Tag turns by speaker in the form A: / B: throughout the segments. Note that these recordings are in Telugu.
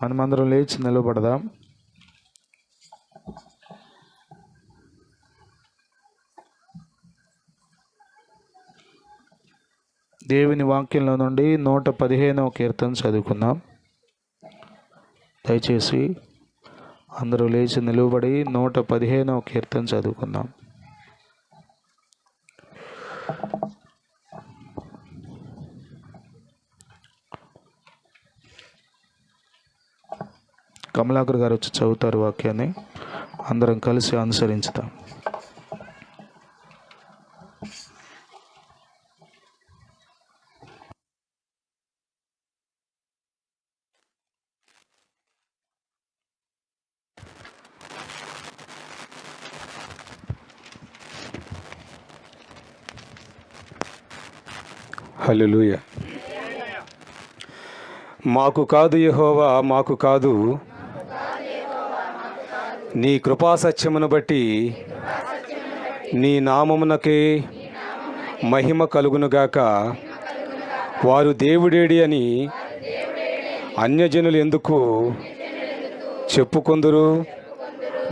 A: మనమందరం లేచి నిలబడదాం. దేవుని వాక్యంలో నుండి 115వ కీర్తన చదువుకుందాం. దయచేసి అందరూ లేచి నిలబడి 115వ కీర్తన చదువుకుందాం. కమలాకర్ గారు వచ్చి చదువుతారు వాక్యాన్ని, అందరం కలిసి అనుసరించుతాం.
B: హల్లెలూయా. మాకు కాదు యెహోవా, మాకు కాదు, నీ కృపా సత్యమును బట్టి నీ నామమునకే మహిమ కలుగునుగాక. వారు దేవుడేడి అని అన్యజనులు ఎందుకు చెప్పుకొందురు?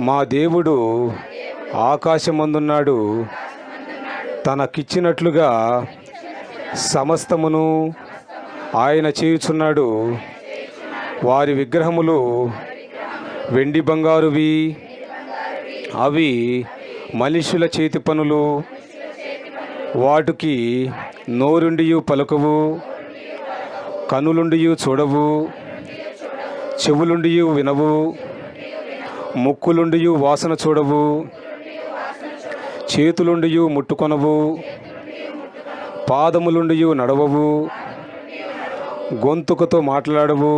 B: మా దేవుడు ఆకాశమందున్నాడు, తనకిచ్చినట్లుగా సమస్తమును ఆయన చేయుచున్నాడు. వారి విగ్రహములు వెండి బంగారువి, అవి మనుషుల చేతి పనులు. వాటికి నోరుండియు పలుకవు, కనులుండియు చూడవు, చెవులుండియు వినవు, ముక్కులుండియు వాసన చూడవు, చేతులుండియు ముట్టుకొనవు, పాదములుండియు నడవవు, గొంతుకతో మాట్లాడవు.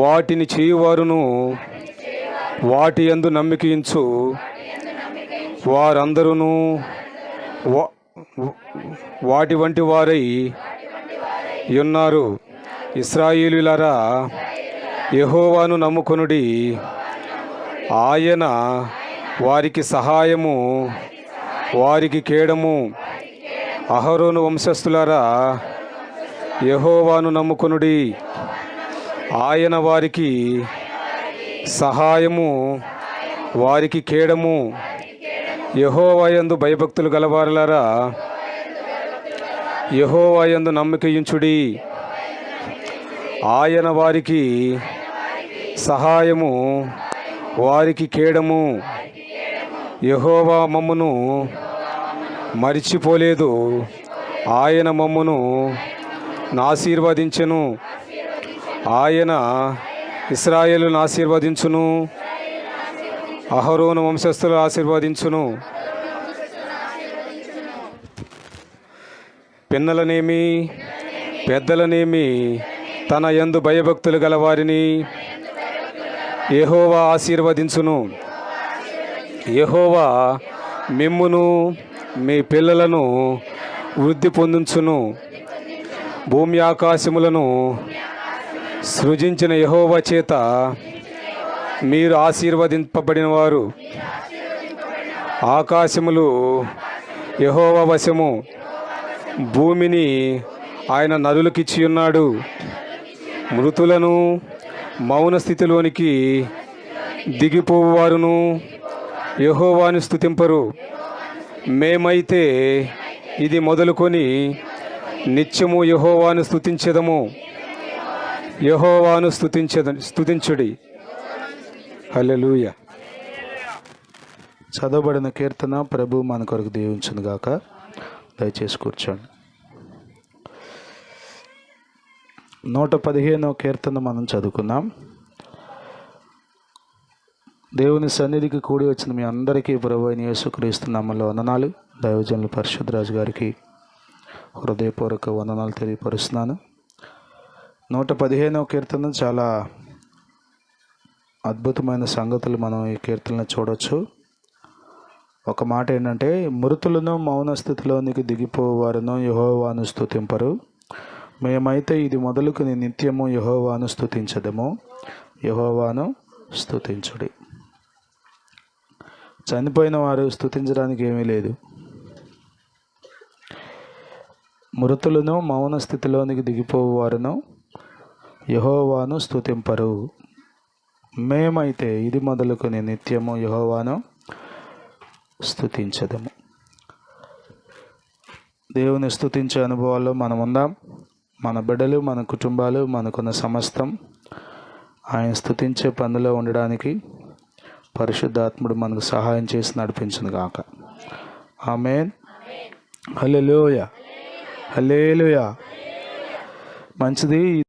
B: వాటిని చేయువారును వాటి యందు నమ్మికించు వారందరూ వాటి వంటి వారై ఉన్నారు. ఇశ్రాయేలులారా, యెహోవాను నమ్ముకొనుడి, ఆయన వారికి సహాయము, వారికి కేడము. అహరోను వంశస్థులారా, యెహోవాను నమ్ముకొనుడి, ఆయన వారికి సహాయము, వారికి కేడము. యెహోవా యందు భయభక్తులు గలవారులారా, యెహోవా యందు నమ్మికయుంచుడి, ఆయన వారికి సహాయము, వారికి కేడము. యెహోవా మమ్మును మరిచిపోలేదు, ఆయన మమ్మును ఆశీర్వదించెను. ఆయన ఇశ్రాయేలును ఆశీర్వదించును, అహరోను వంశస్థులు ఆశీర్వదించును. పిన్నలనేమి పెద్దలనేమి తన యందు భయభక్తులు గలవారిని యెహోవా ఆశీర్వదించును. యెహోవా మిమ్మును మీ పిల్లలను వృద్ధి పొందించును. భూమి ఆకాశములను సృజించిన యెహోవా చేత మీరు ఆశీర్వదింపబడిన వారు. ఆకాశములు యెహోవా వశము, భూమిని ఆయన నరులకిచ్చి ఉన్నాడు. మృతులను మౌన స్థితిలోనికి దిగిపోవారును యెహోవాను స్తుతింపరు. మేమైతే ఇది మొదలుకొని నిత్యము యెహోవాను స్తుతించెదము. యెహోవాను స్తుతించుడి. హల్లెలూయా.
A: చదవబడిన కీర్తన ప్రభు మన కొరకు దీవించును గాక. దయచేసి కూర్చోండి. 115వ కీర్తన మనం చదువుకుందాం. దేవుని సన్నిధికి కూడి వచ్చిన మీ అందరికీ ప్రభు అయిన యేసుక్రీస్తు నామములో వందనాలు. దైవజనులు పరిశుద్ధరాజు గారికి హృదయపూర్వక వందనాలు తెలియపరుస్తున్నాను. 115వ కీర్తన చాలా అద్భుతమైన సంగతులు మనం ఈ కీర్తనలో చూడవచ్చు. ఒక మాట ఏంటంటే, మృతులను మౌన స్థితిలోనికి దిగిపోవారును యెహోవాను స్తుతింపరు. మేమైతే ఇది మొదలుకొని నిత్యము యెహోవాను స్తుతించదము. యెహోవాను స్తుతించుడి. చనిపోయిన వారు స్తుతించడానికి ఏమీ లేదు. మృతులను మౌన స్థితిలోనికి దిగిపోవారును యెహోవాను స్తుతింపరు. మేమైతే ఇది మొదలుకొని నిత్యము యెహోవాను స్తుతించదము. దేవుని స్తుతించే అనుభవాల్లో మనం ఉందాం. మన బిడ్డలు, మన కుటుంబాలు, మనకున్న సమస్తం ఆయన స్తుతించే పనిలో ఉండడానికి పరిశుద్ధాత్ముడు మనకు సహాయం చేసి నడిపించును గాక. ఆమేన్. హల్లెలూయా, హల్లెలూయా. మంచిది.